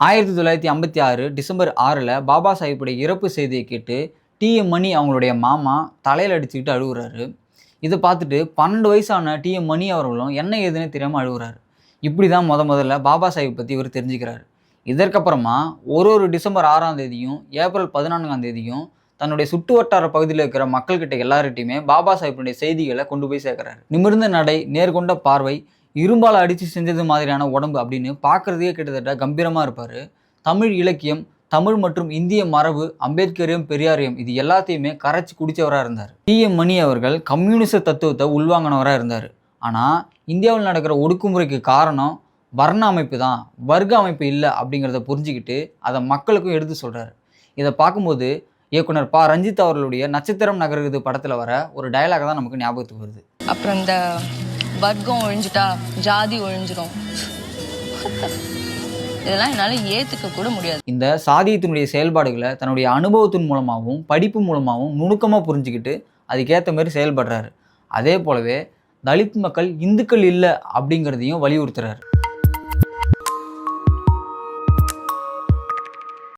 1956 December 6ல் Baba சாஹிப்புடைய இறப்பு செய்தியை கேட்டு டிஎம் மணி அவங்களுடைய மாமா தலையில் அடிச்சுக்கிட்டு அழுகுறாரு. இதை பார்த்துட்டு 12 வயசான டிஎம் மணி அவர்களும் என்ன ஏதுன்னு தெரியாமல் அழுகுறாரு. இப்படி தான் முதல்ல பாபா சாஹிப் பற்றி இவர் தெரிஞ்சுக்கிறாரு. இதற்கப்புறமா ஒரு டிசம்பர் 6ஆம் தேதியும் ஏப்ரல் 14ஆம் தேதியும் தன்னுடைய சுற்று வட்டார பகுதியில் இருக்கிற மக்கள்கிட்ட எல்லார்கிட்டையுமே பாபா சாஹிப்புடைய செய்திகளை கொண்டு போய் சேர்க்குறாரு. நிமிர்ந்த நடை, நேர்கொண்ட பார்வை, இரும்பால் அடித்து செஞ்சது மாதிரியான உடம்பு அப்படின்னு பார்க்குறதே கிட்டத்தட்ட கம்பீரமாக இருப்பார். தமிழ் இலக்கியம், தமிழ் மற்றும் இந்திய மரபு, அம்பேத்கரியம், பெரியாரியம் இது எல்லாத்தையுமே கரைச்சி குடித்தவராக இருந்தார். டிஎம் மணி அவர்கள் கம்யூனிச தத்துவத்தை உள்வாங்கினவராக இருந்தார். ஆனால் இந்தியாவில் நடக்கிற ஒடுக்குமுறைக்கு காரணம் வர்ண அமைப்பு தான், வர்க்க அமைப்பு இல்லை அப்படிங்கிறத புரிஞ்சுக்கிட்டு அதை மக்களுக்கும் எடுத்து சொல்கிறார். இதை பார்க்கும்போது இயக்குனர் ப. ரஞ்சித் அவர்களுடைய நட்சத்திரம் நகருது படத்தில் வர ஒரு டயலாக் தான் நமக்கு ஞாபகத்துக்கு வருது. அப்புறம் இந்த வர்க்கம் ஒழிஞ்சிட்டா ஜாதி ஒழிஞ்சிடும், இதெல்லாம் என்னால் ஏற்றுக்க கூட முடியாது. இந்த சாதியத்தினுடைய செயல்பாடுகளை தன்னுடைய அனுபவத்தின் மூலமாகவும் படிப்பு மூலமாகவும் நுணுக்கமாக புரிஞ்சுக்கிட்டு அதுக்கேற்ற மாதிரி செயல்படுறாரு. அதே போலவே தலித் மக்கள் இந்துக்கள் இல்லை அப்படிங்கிறதையும் வலியுறுத்துறாரு.